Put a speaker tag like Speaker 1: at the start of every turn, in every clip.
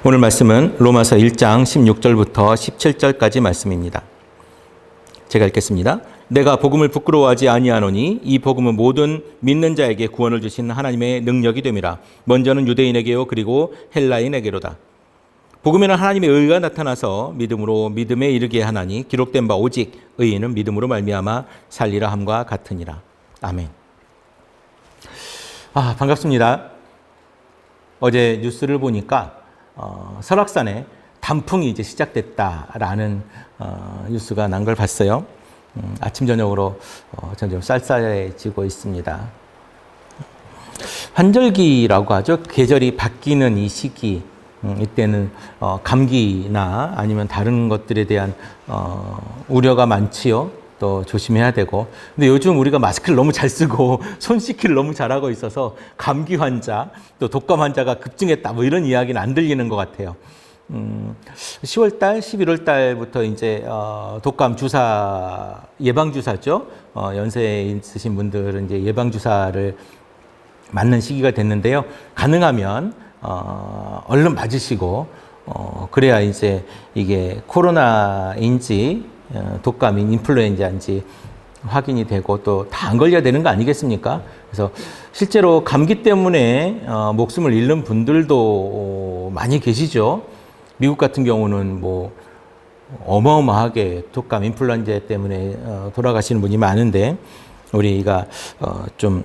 Speaker 1: 오늘 말씀은 로마서 1장 16절부터 17절까지 말씀입니다. 제가 읽겠습니다. 내가 복음을 부끄러워하지 아니하노니 이 복음은 모든 믿는 자에게 구원을 주신 하나님의 능력이 됨이라. 먼저는 유대인에게요 그리고 헬라인에게로다. 복음에는 하나님의 의가 나타나서 믿음으로 믿음에 이르게 하나니 기록된 바 오직 의인은 믿음으로 말미암아 살리라 함과 같으니라. 아멘. 반갑습니다. 어제 뉴스를 보니까 설악산에 단풍이 이제 시작됐다라는 뉴스가 난 걸 봤어요. 아침 저녁으로 점점 쌀쌀해지고 있습니다. 환절기라고 하죠. 계절이 바뀌는 이 시기, 이때는 감기나 아니면 다른 것들에 대한 우려가 많지요. 또 조심해야 되고. 근데 요즘 우리가 마스크를 너무 잘 쓰고 손 씻기를 너무 잘하고 있어서 감기 환자, 또 독감 환자가 급증했다, 뭐 이런 이야기는 안 들리는 것 같아요. 10월 달, 11월 달부터 이제 독감 주사, 예방 주사죠. 연세에 있으신 분들은 이제 예방 주사를 맞는 시기가 됐는데요. 가능하면 얼른 맞으시고 그래야 이제 이게 코로나인지 독감인 인플루엔자인지 확인이 되고 또 다 안 걸려야 되는 거 아니겠습니까? 그래서 실제로 감기 때문에 목숨을 잃는 분들도 많이 계시죠. 미국 같은 경우는 뭐 어마어마하게 독감 인플루엔자 때문에 돌아가시는 분이 많은데 우리가 좀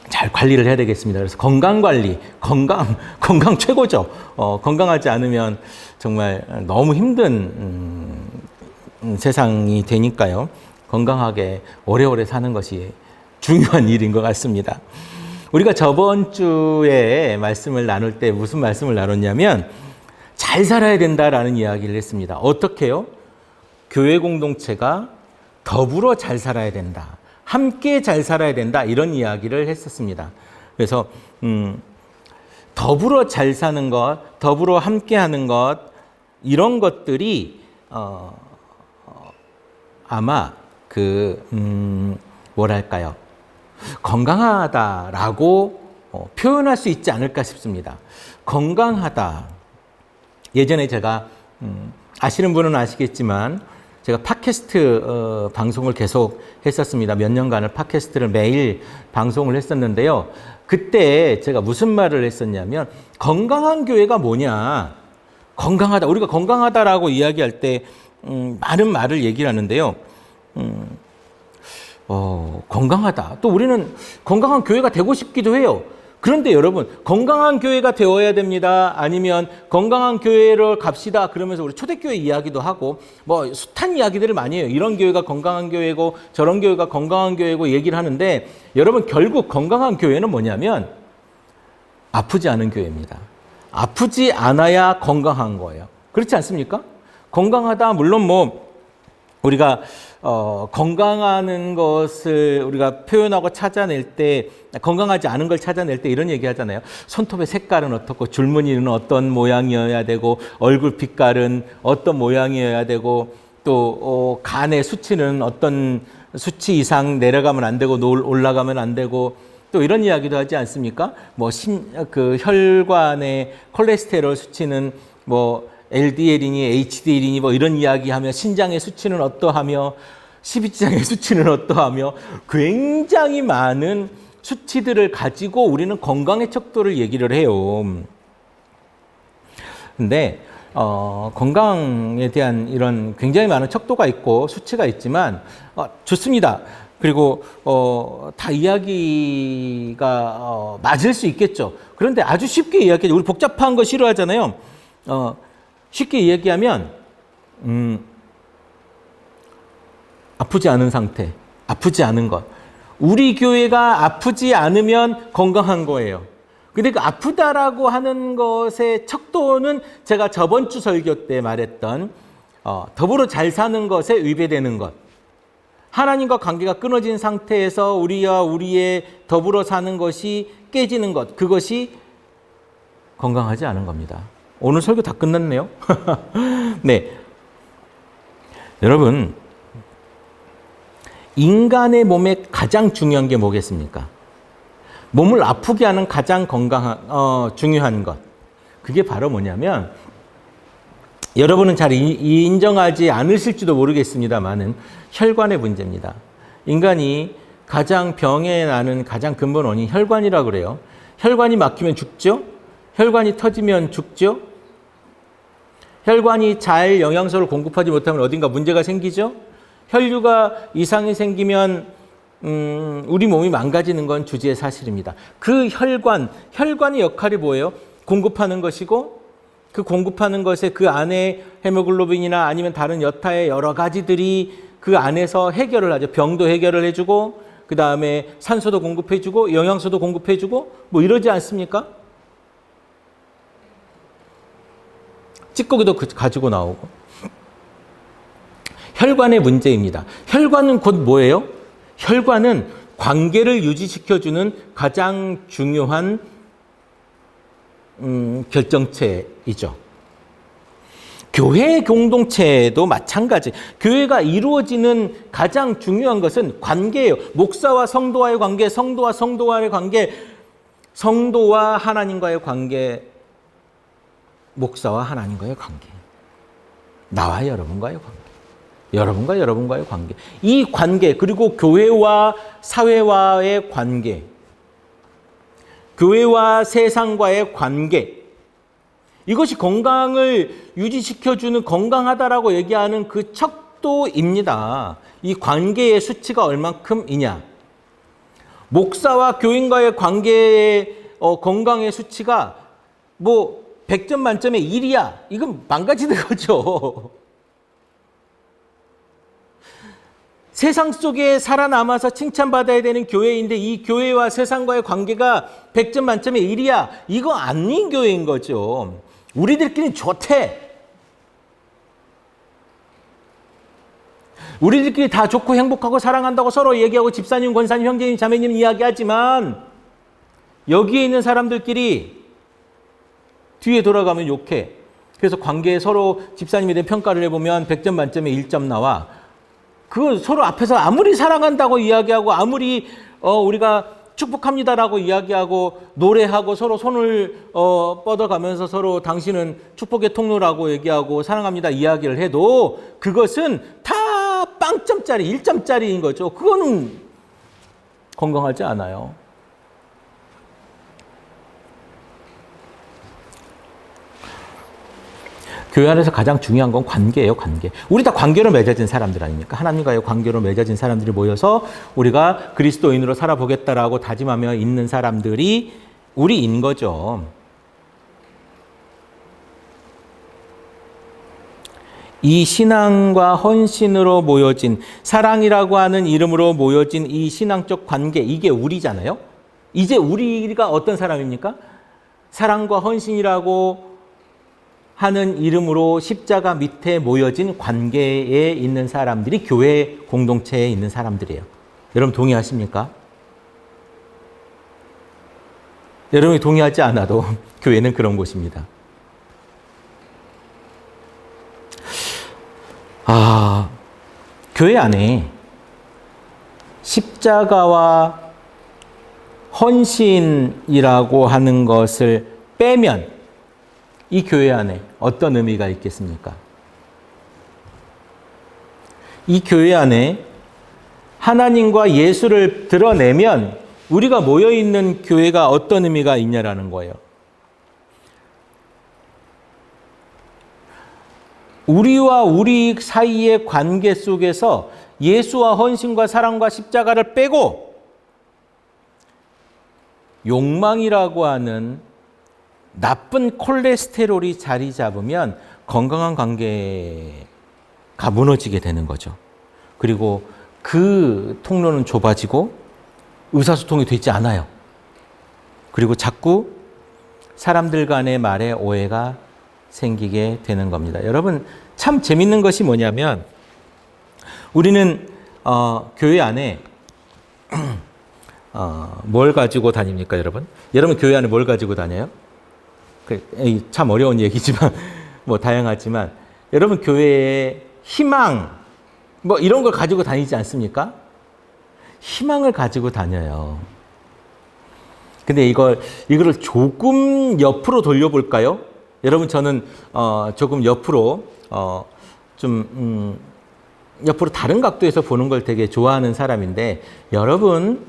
Speaker 1: 잘 관리를 해야 되겠습니다. 그래서 건강 관리, 건강 최고죠. 건강하지 않으면 정말 너무 힘든 세상이 되니까요. 건강하게 오래오래 사는 것이 중요한 일인 것 같습니다. 우리가 저번 주에 말씀을 나눌 때 무슨 말씀을 나눴냐면 잘 살아야 된다라는 이야기를 했습니다. 어떻게요? 교회 공동체가 더불어 잘 살아야 된다. 함께 잘 살아야 된다. 이런 이야기를 했었습니다. 그래서 더불어 잘 사는 것, 더불어 함께 하는 것, 이런 것들이 아마 뭐랄까요? 건강하다라고 표현할 수 있지 않을까 싶습니다. 건강하다. 예전에 제가 아시는 분은 아시겠지만 제가 팟캐스트 방송을 계속 했었습니다. 몇 년간을 팟캐스트를 매일 방송을 했었는데요. 그때 제가 무슨 말을 했었냐면 건강한 교회가 뭐냐? 건강하다. 우리가 건강하다라고 이야기할 때 많은 말을 얘기를 하는데요. 건강하다. 또 우리는 건강한 교회가 되고 싶기도 해요. 그런데 여러분, 건강한 교회가 되어야 됩니다. 아니면 건강한 교회를 갑시다. 그러면서 우리 초대교회 이야기도 하고, 뭐 숱한 이야기들을 많이 해요. 이런 교회가 건강한 교회고, 저런 교회가 건강한 교회고 얘기를 하는데, 여러분, 결국 건강한 교회는 뭐냐면, 아프지 않은 교회입니다. 아프지 않아야 건강한 거예요. 그렇지 않습니까? 건강하다. 물론 뭐, 우리가 건강하는 것을 우리가 표현하고 찾아낼 때 건강하지 않은 걸 찾아낼 때 이런 얘기 하잖아요. 손톱의 색깔은 어떻고 줄무늬는 어떤 모양이어야 되고 얼굴 빛깔은 어떤 모양이어야 되고 또 간의 수치는 어떤 수치 이상 내려가면 안 되고 올라가면 안 되고 또 이런 이야기도 하지 않습니까? 뭐 혈관의 콜레스테롤 수치는 뭐 LDL이니 HDL이니 뭐 이런 이야기하며 신장의 수치는 어떠하며 십이지장의 수치는 어떠하며 굉장히 많은 수치들을 가지고 우리는 건강의 척도를 얘기를 해요. 근데 건강에 대한 이런 굉장히 많은 척도가 있고 수치가 있지만 좋습니다. 그리고 다 이야기가 맞을 수 있겠죠. 그런데 아주 쉽게 이야기하죠. 우리 복잡한 거 싫어하잖아요. 쉽게 이야기하면 아프지 않은 상태, 아프지 않은 것. 우리 교회가 아프지 않으면 건강한 거예요. 근데 그 아프다라고 하는 것의 척도는 제가 저번 주 설교 때 말했던 더불어 잘 사는 것에 위배되는 것. 하나님과 관계가 끊어진 상태에서 우리와 우리의 더불어 사는 것이 깨지는 것. 그것이 건강하지 않은 겁니다. 오늘 설교 다 끝났네요. 네. 여러분, 인간의 몸에 가장 중요한 게 뭐겠습니까? 몸을 아프게 하는 가장 중요한 것. 그게 바로 뭐냐면 여러분은 잘 인정하지 않으실지도 모르겠습니다만은 혈관의 문제입니다. 인간이 가장 병에 나는 가장 근본 원인이 혈관이라고 그래요. 혈관이 막히면 죽죠? 혈관이 터지면 죽죠? 혈관이 잘 영양소를 공급하지 못하면 어딘가 문제가 생기죠? 혈류가 이상이 생기면 우리 몸이 망가지는 건 주지의 사실입니다. 그 혈관의 역할이 뭐예요? 공급하는 것이고 그 공급하는 것에 그 안에 헤모글로빈이나 아니면 다른 여타의 여러 가지들이 그 안에서 해결을 하죠. 병도 해결을 해주고 그 다음에 산소도 공급해주고 영양소도 공급해주고 뭐 이러지 않습니까? 찌꺼기도 가지고 나오고. 혈관의 문제입니다. 혈관은 곧 뭐예요? 혈관은 관계를 유지시켜주는 가장 중요한 결정체이죠. 교회 공동체도 마찬가지. 교회가 이루어지는 가장 중요한 것은 관계예요. 목사와 성도와의 관계, 성도와 성도와의 관계, 성도와 하나님과의 관계, 목사와 하나님과의 관계, 나와 여러분과의 관계, 여러분과 여러분과의 관계. 이 관계, 그리고 교회와 사회와의 관계, 교회와 세상과의 관계, 이것이 건강을 유지시켜주는 건강하다라고 얘기하는 그 척도입니다. 이 관계의 수치가 얼만큼이냐. 목사와 교인과의 관계의 건강의 수치가 뭐 100점 만점에 1이야. 이건 망가지는 거죠. 세상 속에 살아남아서 칭찬받아야 되는 교회인데 이 교회와 세상과의 관계가 100점 만점에 1이야. 이거 아닌 교회인 거죠. 우리들끼리 좋대. 우리들끼리 다 좋고 행복하고 사랑한다고 서로 얘기하고 집사님, 권사님, 형제님, 자매님 이야기하지만 여기에 있는 사람들끼리 뒤에 돌아가면 욕해. 그래서 관계에 서로 집사님에 대한 평가를 해보면 100점 만점에 1점 나와. 그 서로 앞에서 아무리 사랑한다고 이야기하고 아무리 우리가 축복합니다라고 이야기하고 노래하고 서로 손을 뻗어가면서 서로 당신은 축복의 통로라고 얘기하고 사랑합니다 이야기를 해도 그것은 다 빵점짜리 1점짜리인 거죠. 그거는 건강하지 않아요. 교회 안에서 가장 중요한 건 관계예요, 관계. 우리 다 관계로 맺어진 사람들 아닙니까? 하나님과의 관계로 맺어진 사람들이 모여서 우리가 그리스도인으로 살아보겠다라고 다짐하며 있는 사람들이 우리인 거죠. 이 신앙과 헌신으로 모여진, 사랑이라고 하는 이름으로 모여진 이 신앙적 관계, 이게 우리잖아요. 이제 우리가 어떤 사람입니까? 사랑과 헌신이라고 하는 이름으로 십자가 밑에 모여진 관계에 있는 사람들이 교회 공동체에 있는 사람들이에요. 여러분 동의하십니까? 여러분이 동의하지 않아도 교회는 그런 곳입니다. 교회 안에 십자가와 헌신이라고 하는 것을 빼면 이 교회 안에 어떤 의미가 있겠습니까? 이 교회 안에 하나님과 예수를 드러내면 우리가 모여있는 교회가 어떤 의미가 있냐라는 거예요. 우리와 우리 사이의 관계 속에서 예수와 헌신과 사랑과 십자가를 빼고 욕망이라고 하는 나쁜 콜레스테롤이 자리 잡으면 건강한 관계가 무너지게 되는 거죠. 그리고 그 통로는 좁아지고 의사소통이 되지 않아요. 그리고 자꾸 사람들 간의 말에 오해가 생기게 되는 겁니다. 여러분 참 재밌는 것이 뭐냐면 우리는 교회 안에 뭘 가지고 다닙니까, 여러분? 여러분 교회 안에 뭘 가지고 다녀요? 참 어려운 얘기지만 뭐 다양하지만 여러분 교회에 희망 뭐 이런 걸 가지고 다니지 않습니까? 희망을 가지고 다녀요. 근데 이거를 조금 옆으로 돌려볼까요? 여러분 저는 조금 옆으로 옆으로 다른 각도에서 보는 걸 되게 좋아하는 사람인데 여러분이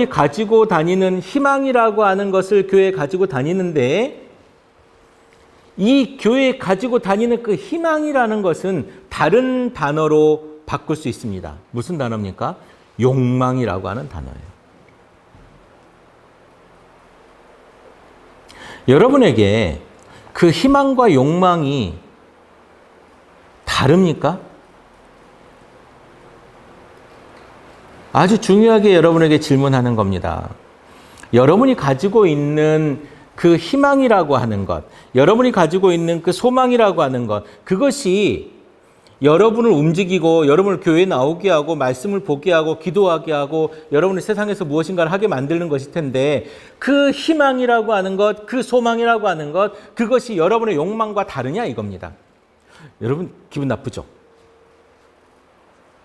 Speaker 1: 가지고 다니는 희망이라고 하는 것을 교회에 가지고 다니는데 이 교회에 가지고 다니는 그 희망이라는 것은 다른 단어로 바꿀 수 있습니다. 무슨 단어입니까? 욕망이라고 하는 단어예요. 여러분에게 그 희망과 욕망이 다릅니까? 아주 중요하게 여러분에게 질문하는 겁니다. 여러분이 가지고 있는 그 희망이라고 하는 것, 여러분이 가지고 있는 그 소망이라고 하는 것, 그것이 여러분을 움직이고 여러분을 교회에 나오게 하고 말씀을 보게 하고 기도하게 하고 여러분의 세상에서 무엇인가를 하게 만드는 것일 텐데 그 희망이라고 하는 것, 그 소망이라고 하는 것, 그것이 여러분의 욕망과 다르냐 이겁니다. 여러분 기분 나쁘죠?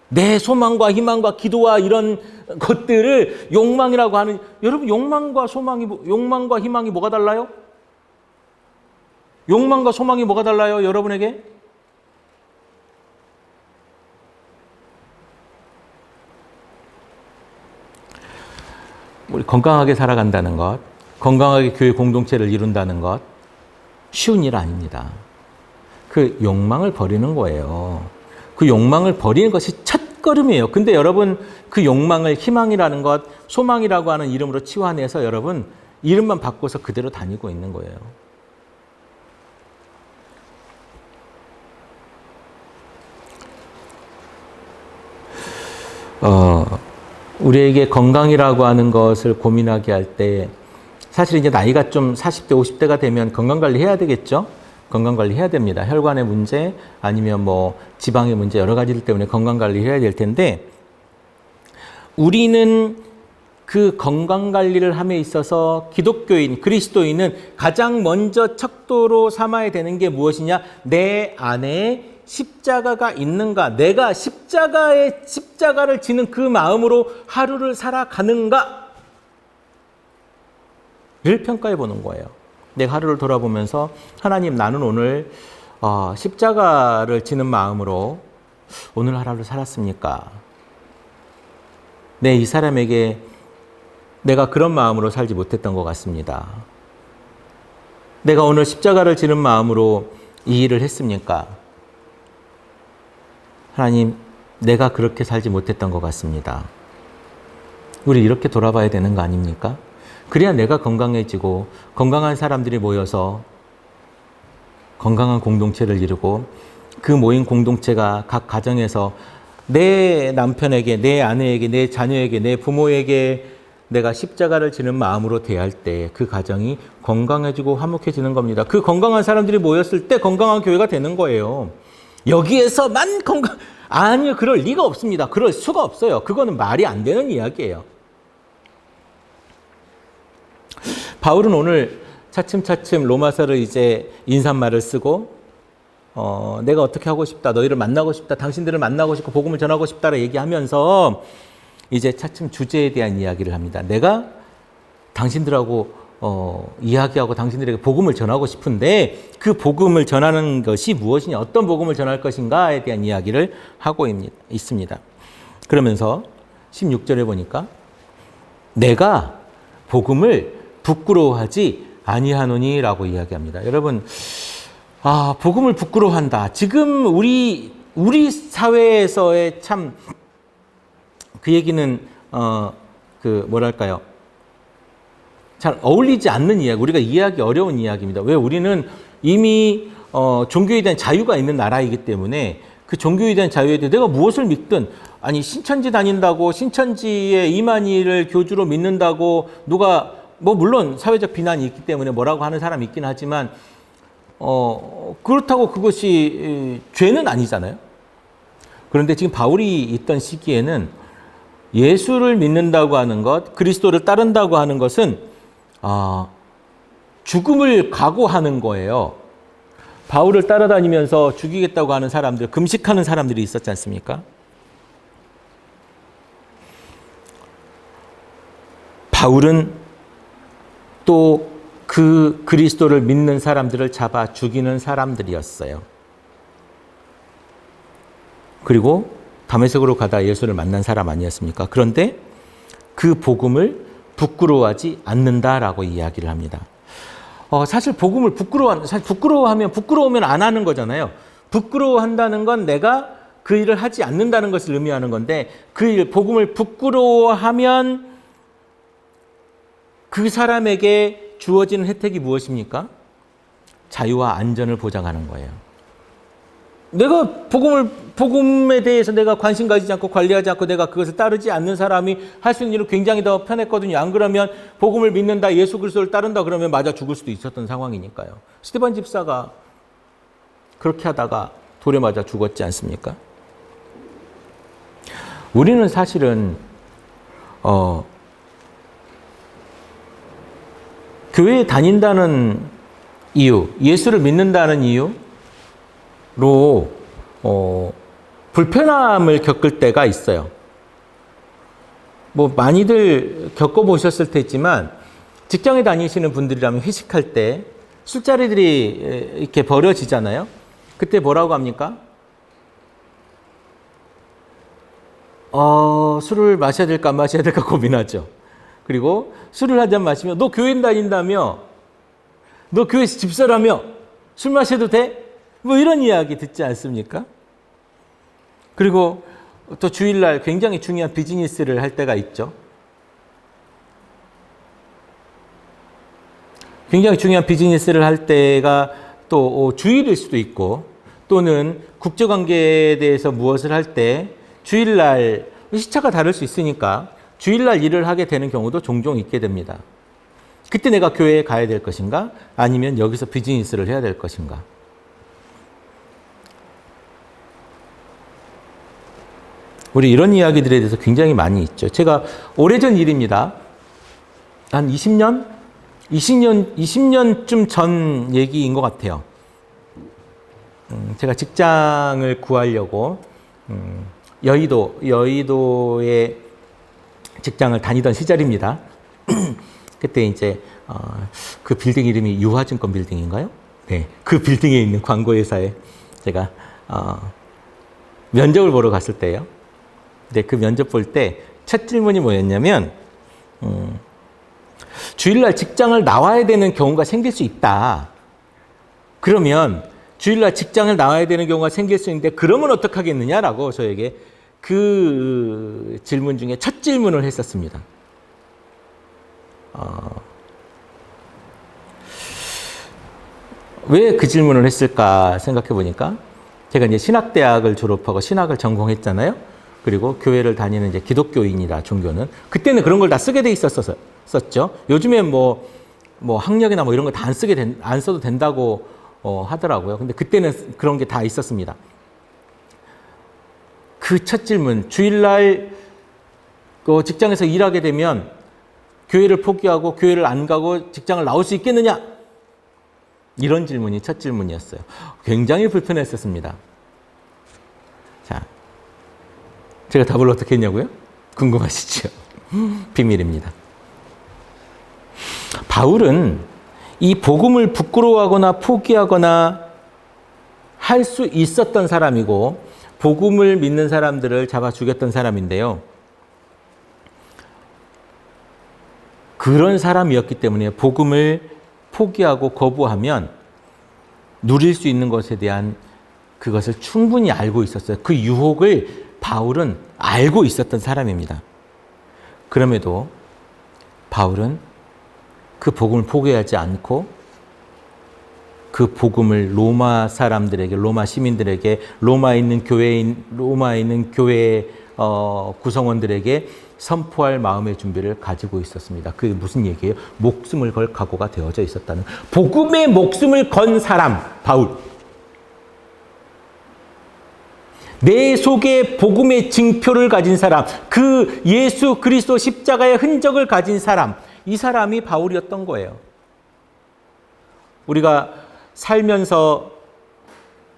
Speaker 1: 내 소망과 희망과 기도와 이런 것들을 욕망이라고 하는, 여러분 욕망과 희망이 뭐가 달라요? 욕망과 소망이 뭐가 달라요? 여러분에게? 우리 건강하게 살아간다는 것, 건강하게 교회 공동체를 이룬다는 것 쉬운 일 아닙니다. 그 욕망을 버리는 거예요. 그 욕망을 버리는 것이 첫걸음이에요. 근데 여러분 그 욕망을 희망이라는 것, 소망이라고 하는 이름으로 치환해서 여러분 이름만 바꿔서 그대로 다니고 있는 거예요. 우리에게 건강이라고 하는 것을 고민하게 할 때 사실 이제 나이가 좀 40대, 50대가 되면 건강관리 해야 되겠죠? 건강관리 해야 됩니다. 혈관의 문제 아니면 뭐 지방의 문제 여러 가지들 때문에 건강관리 해야 될 텐데 우리는 그 건강관리를 함에 있어서 기독교인, 그리스도인은 가장 먼저 척도로 삼아야 되는 게 무엇이냐? 내 안에 십자가가 있는가? 내가 십자가를 지는 그 마음으로 하루를 살아가는가? 를 평가해 보는 거예요. 내가 하루를 돌아보면서 하나님 나는 오늘 십자가를 지는 마음으로 오늘 하루를 살았습니까? 이 사람에게 내가 그런 마음으로 살지 못했던 것 같습니다. 내가 오늘 십자가를 지는 마음으로 이 일을 했습니까? 하나님, 내가 그렇게 살지 못했던 것 같습니다. 우리 이렇게 돌아봐야 되는 거 아닙니까? 그래야 내가 건강해지고 건강한 사람들이 모여서 건강한 공동체를 이루고 그 모인 공동체가 각 가정에서 내 남편에게, 내 아내에게, 내 자녀에게, 내 부모에게 내가 십자가를 지는 마음으로 대할 때 그 가정이 건강해지고 화목해지는 겁니다. 그 건강한 사람들이 모였을 때 건강한 교회가 되는 거예요. 여기에서만 아니요, 그럴 리가 없습니다. 그럴 수가 없어요. 그거는 말이 안 되는 이야기예요. 바울은 오늘 차츰차츰 로마서를 이제 인사말을 쓰고 내가 어떻게 하고 싶다, 너희를 만나고 싶다, 당신들을 만나고 싶고 복음을 전하고 싶다라 얘기하면서 이제 차츰 주제에 대한 이야기를 합니다. 내가 당신들하고 이야기하고 당신들에게 복음을 전하고 싶은데 그 복음을 전하는 것이 무엇이냐, 어떤 복음을 전할 것인가에 대한 이야기를 하고 있습니다. 그러면서 16절에 보니까 내가 복음을 부끄러워하지 아니하노니라고 이야기합니다. 여러분, 복음을 부끄러워한다. 지금 우리 사회에서의 참 그 얘기는 뭐랄까요? 잘 어울리지 않는 이야기, 우리가 이해하기 어려운 이야기입니다. 왜? 우리는 이미 종교에 대한 자유가 있는 나라이기 때문에 그 종교에 대한 자유에 대해 내가 무엇을 믿든, 아니 신천지 다닌다고 신천지의 이만희를 교주로 믿는다고 누가 물론 사회적 비난이 있기 때문에 뭐라고 하는 사람이 있긴 하지만 그렇다고 그것이 죄는 아니잖아요. 그런데 지금 바울이 있던 시기에는 예수를 믿는다고 하는 것, 그리스도를 따른다고 하는 것은 죽음을 각오하는 거예요. 바울을 따라다니면서 죽이겠다고 하는 사람들, 금식하는 사람들이 있었지 않습니까? 바울은 또 그 그리스도를 믿는 사람들을 잡아 죽이는 사람들이었어요. 그리고 다메섹으로 가다 예수를 만난 사람 아니었습니까? 그런데 그 복음을 부끄러워하지 않는다라고 이야기를 합니다. 사실 복음을 부끄러워하면 안 하는 거잖아요. 부끄러워한다는 건 내가 그 일을 하지 않는다는 것을 의미하는 건데, 그 일, 복음을 부끄러워하면 그 사람에게 주어지는 혜택이 무엇입니까? 자유와 안전을 보장하는 거예요. 내가 복음에 대해서 내가 관심 가지지 않고 관리하지 않고 내가 그것을 따르지 않는 사람이 할 수 있는 일은 굉장히 더 편했거든요. 안 그러면 복음을 믿는다, 예수 그리스도를 따른다 그러면 맞아 죽을 수도 있었던 상황이니까요. 스데반 집사가 그렇게 하다가 돌에 맞아 죽었지 않습니까? 우리는 사실은 교회에 다닌다는 이유, 예수를 믿는다는 이유로 불편함을 겪을 때가 있어요. 뭐 많이들 겪어보셨을 테지만 직장에 다니시는 분들이라면 회식할 때 술자리들이 이렇게 벌어지잖아요. 그때 뭐라고 합니까? 술을 마셔야 될까 안 마셔야 될까 고민하죠. 그리고 술을 한 잔 마시면 너 교회 다닌다며? 너 교회에서 집사라며? 술 마셔도 돼? 뭐 이런 이야기 듣지 않습니까? 그리고 또 주일날 굉장히 중요한 비즈니스를 할 때가 있죠. 굉장히 중요한 비즈니스를 할 때가 또 주일일 수도 있고, 또는 국제관계에 대해서 무엇을 할 때 주일날 시차가 다를 수 있으니까 주일날 일을 하게 되는 경우도 종종 있게 됩니다. 그때 내가 교회에 가야 될 것인가? 아니면 여기서 비즈니스를 해야 될 것인가? 우리 이런 이야기들에 대해서 굉장히 많이 있죠. 제가 오래전 일입니다. 한 20년쯤 전 얘기인 것 같아요. 제가 직장을 구하려고 여의도에 직장을 다니던 시절입니다. 그때 이제 그 빌딩 이름이 유화증권 빌딩인가요? 네, 그 빌딩에 있는 광고회사에 제가 면접을 보러 갔을 때요. 근데 그 면접 볼 때 첫 질문이 뭐였냐면, 주일날 직장을 나와야 되는 경우가 생길 수 있다. 그러면 주일날 직장을 나와야 되는 경우가 생길 수 있는데 그러면 어떻게 하겠느냐라고 저에게 그 질문 중에 첫 질문을 했었습니다. 왜 그 질문을 했을까 생각해 보니까, 제가 이제 신학대학을 졸업하고 신학을 전공했잖아요. 그리고 교회를 다니는 이제 기독교인이라 종교는 그때는 그런 걸 다 쓰게 돼 썼죠. 요즘엔 뭐 학력이나 뭐 이런 거 다 안 써도 된다고 하더라고요. 근데 그때는 그런 게 다 있었습니다. 그 첫 질문, 주일날 직장에서 일하게 되면 교회를 포기하고 교회를 안 가고 직장을 나올 수 있겠느냐? 이런 질문이 첫 질문이었어요. 굉장히 불편했었습니다. 자, 제가 답을 어떻게 했냐고요? 궁금하시죠? 비밀입니다. 바울은 이 복음을 부끄러워하거나 포기하거나 할 수 있었던 사람이고, 복음을 믿는 사람들을 잡아 죽였던 사람인데요. 그런 사람이었기 때문에 복음을 포기하고 거부하면 누릴 수 있는 것에 대한 그것을 충분히 알고 있었어요. 그 유혹을 바울은 알고 있었던 사람입니다. 그럼에도 바울은 그 복음을 포기하지 않고 그 복음을 로마 사람들에게, 로마 시민들에게, 로마에 있는 교회 구성원들에게 선포할 마음의 준비를 가지고 있었습니다. 그게 무슨 얘기예요? 목숨을 걸 각오가 되어져 있었다는, 복음에 목숨을 건 사람, 바울. 내 속에 복음의 징표를 가진 사람, 그 예수 그리스도 십자가의 흔적을 가진 사람, 이 사람이 바울이었던 거예요. 우리가 살면서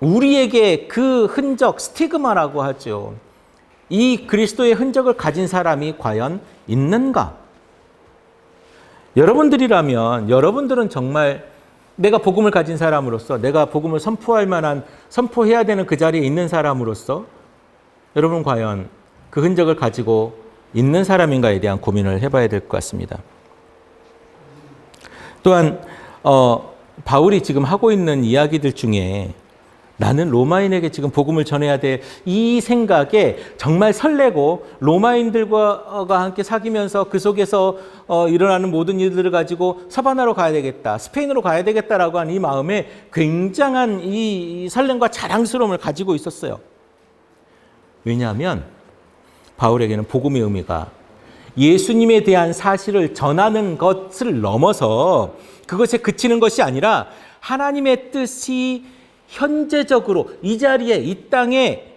Speaker 1: 우리에게 그 흔적, 스티그마라고 하죠. 이 그리스도의 흔적을 가진 사람이 과연 있는가? 여러분들이라면 여러분들은 정말 내가 복음을 가진 사람으로서 내가 복음을 선포할 만한 선포해야 되는 그 자리에 있는 사람으로서 여러분 과연 그 흔적을 가지고 있는 사람인가에 대한 고민을 해봐야 될 것 같습니다. 또한 바울이 지금 하고 있는 이야기들 중에 나는 로마인에게 지금 복음을 전해야 돼. 이 생각에 정말 설레고 로마인들과 함께 사귀면서 그 속에서 일어나는 모든 일들을 가지고 서바나로 가야 되겠다, 스페인으로 가야 되겠다라고 하는 이 마음에 굉장한 이 설렘과 자랑스러움을 가지고 있었어요. 왜냐하면 바울에게는 복음의 의미가 예수님에 대한 사실을 전하는 것을 넘어서 그것에 그치는 것이 아니라 하나님의 뜻이 현재적으로 이 자리에 이 땅에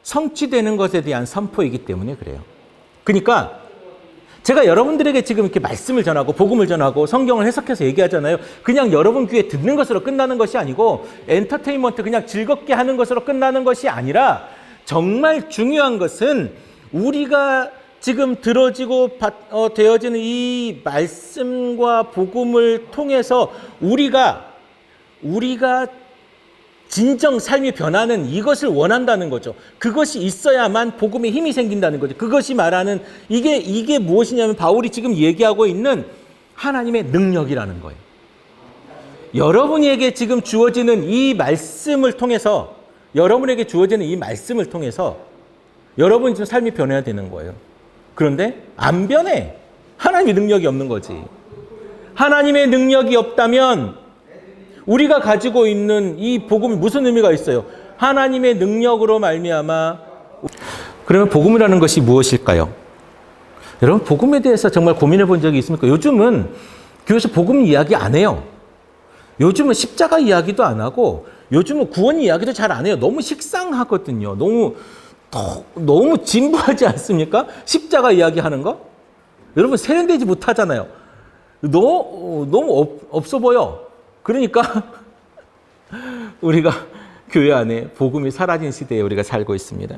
Speaker 1: 성취되는 것에 대한 선포이기 때문에 그래요. 그러니까 제가 여러분들에게 지금 이렇게 말씀을 전하고 복음을 전하고 성경을 해석해서 얘기하잖아요. 그냥 여러분 귀에 듣는 것으로 끝나는 것이 아니고 엔터테인먼트 그냥 즐겁게 하는 것으로 끝나는 것이 아니라 정말 중요한 것은 우리가 지금 들어지고 되어지는 이 말씀과 복음을 통해서 우리가 진정 삶이 변하는 이것을 원한다는 거죠. 그것이 있어야만 복음에 힘이 생긴다는 거죠. 그것이 말하는 이게 무엇이냐면 바울이 지금 얘기하고 있는 하나님의 능력이라는 거예요. 여러분에게 지금 주어지는 이 말씀을 통해서 여러분이 지금 삶이 변해야 되는 거예요. 그런데 안 변해. 하나님의 능력이 없는 거지. 하나님의 능력이 없다면 우리가 가지고 있는 이 복음이 무슨 의미가 있어요? 하나님의 능력으로 말미암아. 그러면 복음이라는 것이 무엇일까요? 여러분 복음에 대해서 정말 고민해 본 적이 있습니까? 요즘은 교회에서 복음 이야기 안 해요. 요즘은 십자가 이야기도 안 하고 요즘은 구원 이야기도 잘 안 해요. 너무 식상하거든요. 너무 진부하지 않습니까? 십자가 이야기하는 거? 여러분 세련되지 못하잖아요. 너무 없어 보여. 그러니까 우리가 교회 안에 복음이 사라진 시대에 우리가 살고 있습니다.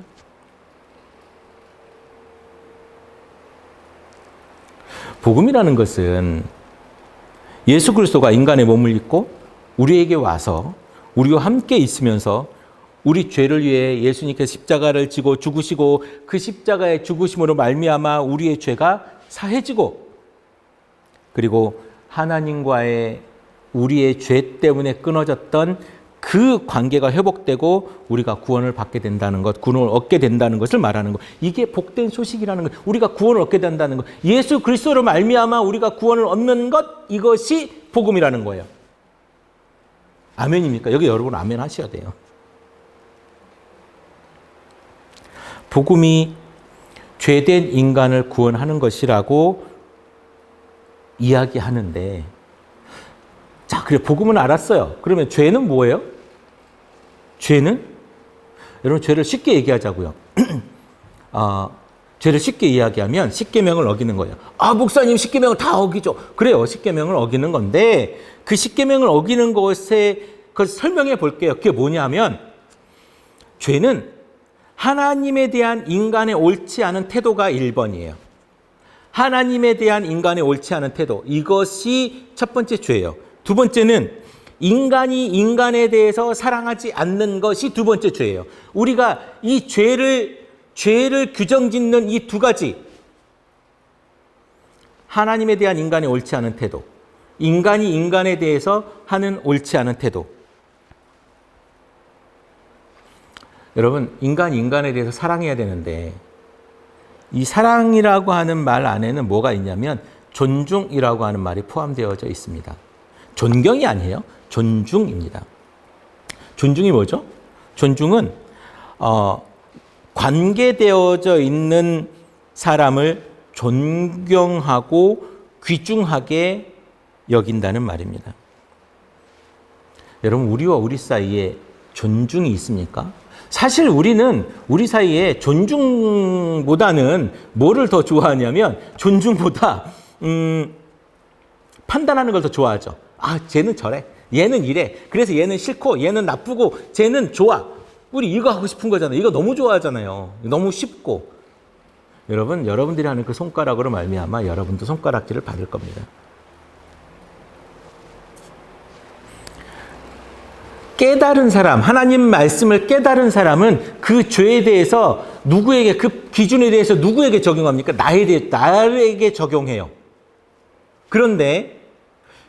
Speaker 1: 복음이라는 것은 예수 그리스도가 인간의 몸을 입고 우리에게 와서 우리와 함께 있으면서 우리 죄를 위해 예수님께서 십자가를 지고 죽으시고 그 십자가의 죽으심으로 말미암아 우리의 죄가 사해지고 그리고 하나님과의 우리의 죄 때문에 끊어졌던 그 관계가 회복되고 우리가 구원을 받게 된다는 것, 구원을 얻게 된다는 것을 말하는 것. 이게 복된 소식이라는 것. 우리가 구원을 얻게 된다는 것. 예수 그리스도로 말미암아 우리가 구원을 얻는 것, 이것이 복음이라는 거예요. 아멘입니까? 여기 여러분 아멘 하셔야 돼요. 복음이 죄된 인간을 구원하는 것이라고 이야기하는데 자, 그래 복음은 알았어요. 그러면 죄는 뭐예요? 죄는? 여러분 죄를 쉽게 얘기하자고요. 죄를 쉽게 이야기하면 십계명을 어기는 거예요. 아, 목사님 십계명을 다 어기죠. 그래요. 십계명을 어기는 건데 그 십계명을 어기는 것에 그걸 설명해 볼게요. 그게 뭐냐면 죄는 하나님에 대한 인간의 옳지 않은 태도가 1번이에요. 하나님에 대한 인간의 옳지 않은 태도. 이것이 첫 번째 죄예요. 두 번째는 인간이 인간에 대해서 사랑하지 않는 것이 두 번째 죄예요. 우리가 이 죄를 규정짓는 이 두 가지. 하나님에 대한 인간의 옳지 않은 태도. 인간이 인간에 대해서 하는 옳지 않은 태도. 여러분, 인간이 인간에 대해서 사랑해야 되는데 이 사랑이라고 하는 말 안에는 뭐가 있냐면 존중이라고 하는 말이 포함되어져 있습니다. 존경이 아니에요. 존중입니다. 존중이 뭐죠? 존중은 관계되어져 있는 사람을 존경하고 귀중하게 여긴다는 말입니다. 여러분, 우리와 우리 사이에 존중이 있습니까? 사실 우리는 우리 사이에 존중보다는 뭐를 더 좋아하냐면 존중보다 판단하는 걸 더 좋아하죠. 아, 쟤는 저래. 얘는 이래. 그래서 얘는 싫고 얘는 나쁘고 쟤는 좋아. 우리 이거 하고 싶은 거잖아요. 이거 너무 좋아하잖아요. 너무 쉽고. 여러분, 여러분들이 하는 그 손가락으로 말미암아 여러분도 손가락질을 받을 겁니다. 깨달은 사람, 하나님 말씀을 깨달은 사람은 그 죄에 대해서 누구에게, 그 기준에 대해서 누구에게 적용합니까? 나에게 적용해요. 그런데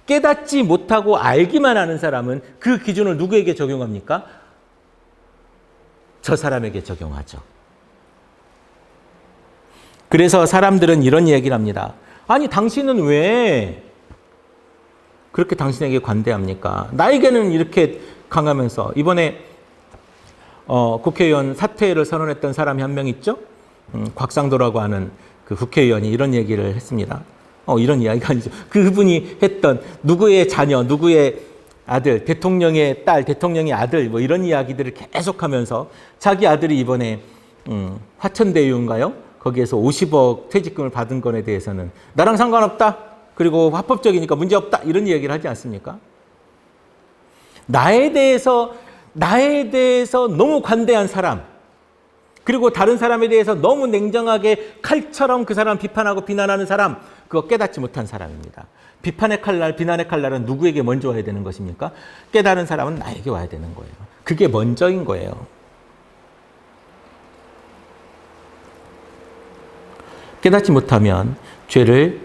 Speaker 1: 깨닫지 못하고 알기만 하는 사람은 그 기준을 누구에게 적용합니까? 저 사람에게 적용하죠. 그래서 사람들은 이런 얘기를 합니다. 아니, 당신은 왜 그렇게 당신에게 관대합니까? 나에게는 이렇게 강하면서. 이번에 국회의원 사퇴를 선언했던 사람이 한 명 있죠? 곽상도라고 하는 그 국회의원이 이런 얘기를 했습니다. 이런 이야기가 아니죠. 그분이 했던 누구의 자녀, 누구의 아들, 대통령의 딸, 대통령의 아들, 뭐 이런 이야기들을 계속하면서 자기 아들이 이번에 화천대유인가요? 거기에서 50억 퇴직금을 받은 것에 대해서는 나랑 상관없다. 그리고 합법적이니까 문제없다. 이런 이야기를 하지 않습니까? 나에 대해서 너무 관대한 사람, 그리고 다른 사람에 대해서 너무 냉정하게 칼처럼 그 사람 비판하고 비난하는 사람, 그거 깨닫지 못한 사람입니다. 비판의 칼날, 비난의 칼날은 누구에게 먼저 와야 되는 것입니까? 깨달은 사람은 나에게 와야 되는 거예요. 그게 먼저인 거예요. 깨닫지 못하면 죄를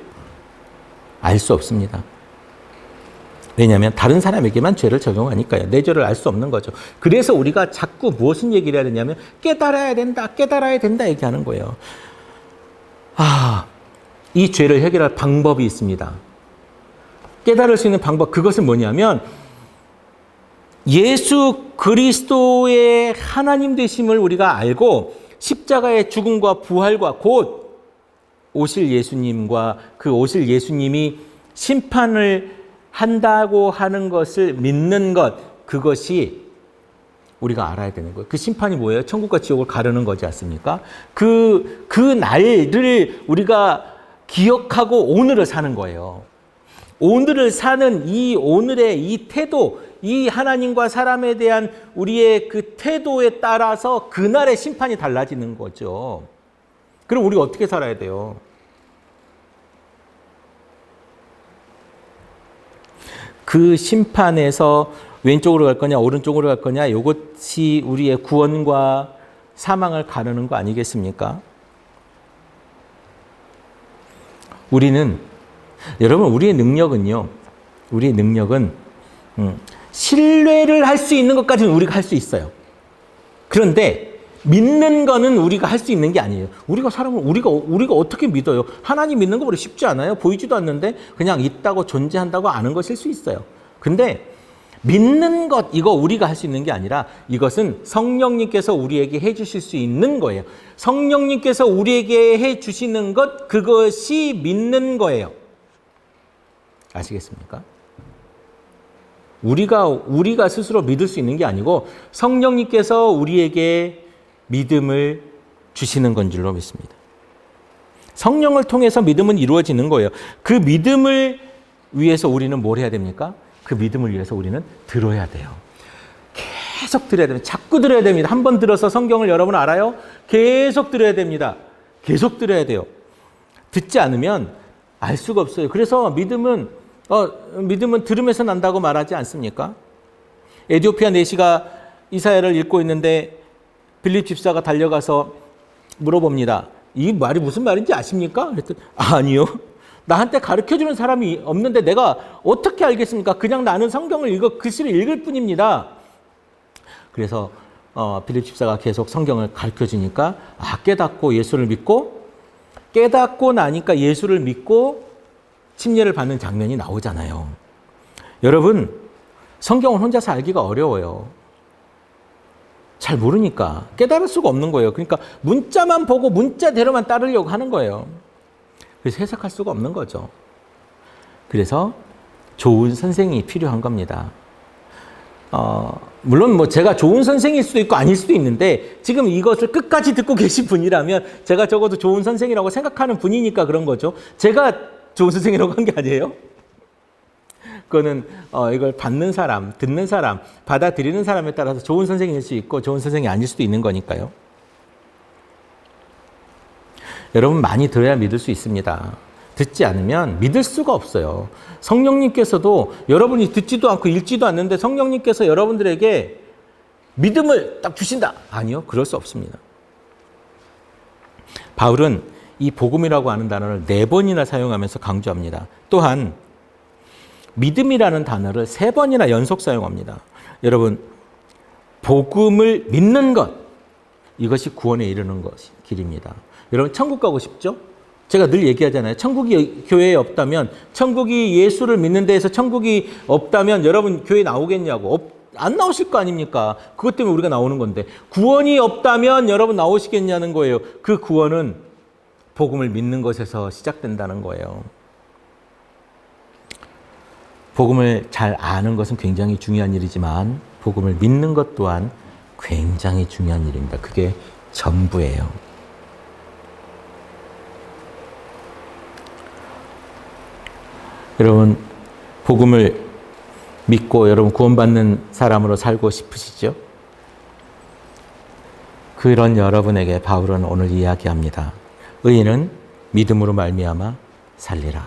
Speaker 1: 알 수 없습니다. 왜냐하면 다른 사람에게만 죄를 적용하니까요. 내 죄를 알 수 없는 거죠. 그래서 우리가 자꾸 무엇을 얘기를 해야 되냐면 깨달아야 된다, 깨달아야 된다 얘기하는 거예요. 이 죄를 해결할 방법이 있습니다. 깨달을 수 있는 방법, 그것은 뭐냐면 예수 그리스도의 하나님 되심을 우리가 알고 십자가의 죽음과 부활과 곧 오실 예수님과 그 오실 예수님이 심판을 한다고 하는 것을 믿는 것, 그것이 우리가 알아야 되는 거예요. 그 심판이 뭐예요? 천국과 지옥을 가르는 거지 않습니까? 그 날을 우리가 기억하고 오늘을 사는 거예요. 오늘을 사는 이 오늘의 이 태도, 이 하나님과 사람에 대한 우리의 그 태도에 따라서 그날의 심판이 달라지는 거죠. 그럼 우리가 어떻게 살아야 돼요? 그 심판에서 왼쪽으로 갈 거냐, 오른쪽으로 갈 거냐, 이것이 우리의 구원과 사망을 가르는 거 아니겠습니까? 여러분, 우리의 능력은 신뢰를 할 수 있는 것까지는 우리가 할 수 있어요. 그런데 믿는 거는 우리가 할 수 있는 게 아니에요. 우리가 어떻게 믿어요? 하나님 믿는 거 우리 쉽지 않아요. 보이지도 않는데 그냥 있다고 존재한다고 아는 것일 수 있어요. 근데 믿는 것, 이거 우리가 할 수 있는 게 아니라 이것은 성령님께서 우리에게 해 주실 수 있는 거예요. 성령님께서 우리에게 해 주시는 것, 그것이 믿는 거예요. 아시겠습니까? 우리가 스스로 믿을 수 있는 게 아니고 성령님께서 우리에게 믿음을 주시는 건 줄로 믿습니다. 성령을 통해서 믿음은 이루어지는 거예요. 그 믿음을 위해서 우리는 뭘 해야 됩니까? 그 믿음을 위해서 우리는 들어야 돼요. 계속 들어야 됩니다. 자꾸 들어야 됩니다. 한 번 들어서 성경을 여러분 알아요? 계속 들어야 됩니다. 계속 들어야 돼요. 듣지 않으면 알 수가 없어요. 그래서 믿음은 들으면서 난다고 말하지 않습니까? 에티오피아 내시가 이사야를 읽고 있는데 빌립 집사가 달려가서 물어봅니다. 이 말이 무슨 말인지 아십니까? 그랬더니 아니요. 나한테 가르쳐주는 사람이 없는데 내가 어떻게 알겠습니까? 그냥 나는 성경을 글씨를 읽을 뿐입니다. 그래서 빌립 집사가 계속 성경을 가르쳐주니까 깨닫고 예수를 믿고, 깨닫고 나니까 예수를 믿고 침례를 받는 장면이 나오잖아요. 여러분, 성경을 혼자서 알기가 어려워요. 잘 모르니까 깨달을 수가 없는 거예요. 그러니까 문자만 보고 문자대로만 따르려고 하는 거예요. 그래서 해석할 수가 없는 거죠. 그래서 좋은 선생이 필요한 겁니다. 물론 제가 좋은 선생일 수도 있고 아닐 수도 있는데 지금 이것을 끝까지 듣고 계신 분이라면 제가 적어도 좋은 선생이라고 생각하는 분이니까 그런 거죠. 제가 좋은 선생이라고 한 게 아니에요. 그거는 이걸 받는 사람, 듣는 사람, 받아들이는 사람에 따라서 좋은 선생일 수 있고 좋은 선생이 아닐 수도 있는 거니까요. 여러분 많이 들어야 믿을 수 있습니다. 듣지 않으면 믿을 수가 없어요. 성령님께서도 여러분이 듣지도 않고 읽지도 않는데 성령님께서 여러분들에게 믿음을 딱 주신다. 아니요, 그럴 수 없습니다. 바울은 이 복음이라고 하는 단어를 4번이나 사용하면서 강조합니다. 또한 믿음이라는 단어를 3번이나 연속 사용합니다. 여러분, 복음을 믿는 것, 이것이 구원에 이르는 것이 길입니다. 여러분, 천국 가고 싶죠? 제가 늘 얘기하잖아요. 천국이 교회에 없다면, 천국이 예수를 믿는 데에서 천국이 없다면 여러분 교회 나오겠냐고. 안 나오실 거 아닙니까? 그것 때문에 우리가 나오는 건데, 구원이 없다면 여러분 나오시겠냐는 거예요. 그 구원은 복음을 믿는 것에서 시작된다는 거예요. 복음을 잘 아는 것은 굉장히 중요한 일이지만 복음을 믿는 것 또한 굉장히 중요한 일입니다. 그게 전부예요. 여러분, 복음을 믿고 여러분 구원받는 사람으로 살고 싶으시죠? 그런 여러분에게 바울은 오늘 이야기합니다. 의인은 믿음으로 말미암아 살리라.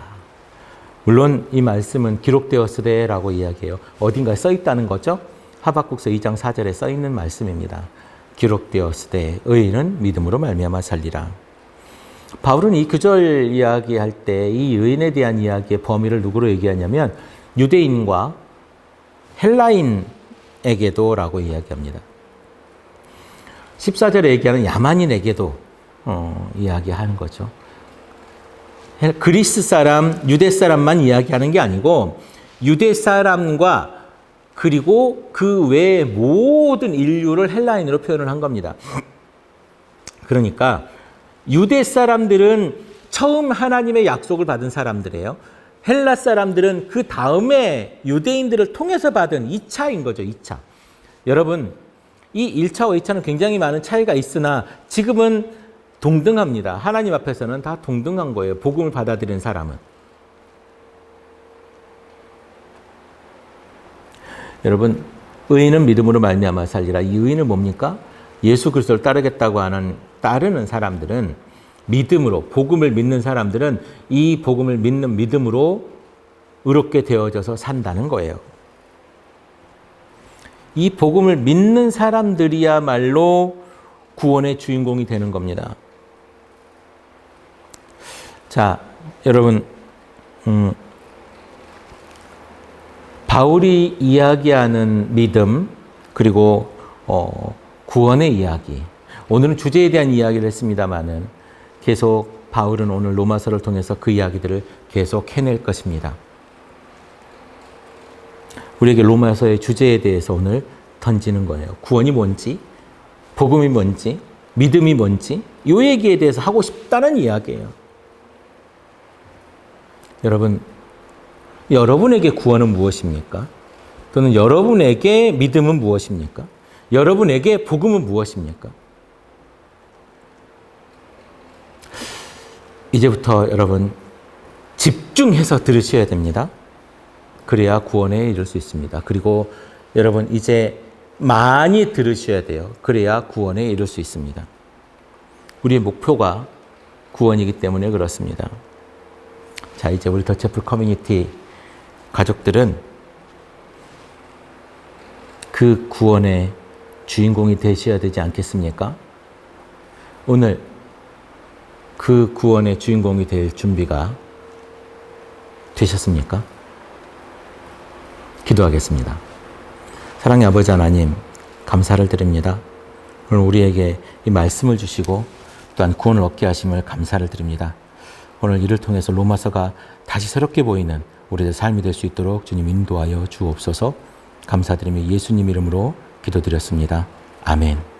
Speaker 1: 물론 이 말씀은 기록되었으되라고 이야기해요. 어딘가에 써 있다는 거죠. 하박국서 2장 4절에 써 있는 말씀입니다. 기록되었으되 의인은 믿음으로 말미암아 살리라. 바울은 이 구절 이야기할 때 이 의인에 대한 이야기의 범위를 누구로 얘기하냐면 유대인과 헬라인에게도 라고 이야기합니다. 14절에 얘기하는 야만인에게도 이야기하는 거죠. 그리스 사람, 유대 사람만 이야기하는 게 아니고 유대 사람과 그리고 그 외의 모든 인류를 헬라인으로 표현을 한 겁니다. 그러니까 유대 사람들은 처음 하나님의 약속을 받은 사람들이에요. 헬라 사람들은 그 다음에 유대인들을 통해서 받은 2차인 거죠. 2차. 여러분, 이 1차와 2차는 굉장히 많은 차이가 있으나 지금은 동등합니다. 하나님 앞에서는 다 동등한 거예요. 복음을 받아들인 사람은. 여러분, 의인은 믿음으로 말미암아 살리라. 이 의인은 뭡니까? 예수 그리스도를 따르겠다고 따르는 사람들은 믿음으로, 복음을 믿는 사람들은 이 복음을 믿는 믿음으로 의롭게 되어져서 산다는 거예요. 이 복음을 믿는 사람들이야말로 구원의 주인공이 되는 겁니다. 자, 여러분, 바울이 이야기하는 믿음, 그리고 구원의 이야기. 오늘은 주제에 대한 이야기를 했습니다마는 계속 바울은 오늘 로마서를 통해서 그 이야기들을 계속 해낼 것입니다. 우리에게 로마서의 주제에 대해서 오늘 던지는 거예요. 구원이 뭔지, 복음이 뭔지, 믿음이 뭔지, 이 얘기에 대해서 하고 싶다는 이야기예요. 여러분, 여러분에게 구원은 무엇입니까? 또는 여러분에게 믿음은 무엇입니까? 여러분에게 복음은 무엇입니까? 이제부터 여러분 집중해서 들으셔야 됩니다. 그래야 구원에 이를 수 있습니다. 그리고 여러분 이제 많이 들으셔야 돼요. 그래야 구원에 이를 수 있습니다. 우리의 목표가 구원이기 때문에 그렇습니다. 자, 이제 우리 더체플 커뮤니티 가족들은 그 구원의 주인공이 되셔야 되지 않겠습니까? 오늘 그 구원의 주인공이 될 준비가 되셨습니까? 기도하겠습니다. 사랑의 아버지 하나님, 감사를 드립니다. 오늘 우리에게 이 말씀을 주시고 또한 구원을 얻게 하심을 감사를 드립니다. 오늘 이를 통해서 로마서가 다시 새롭게 보이는 우리의 삶이 될 수 있도록 주님 인도하여 주옵소서. 감사드리며 예수님 이름으로 기도드렸습니다. 아멘.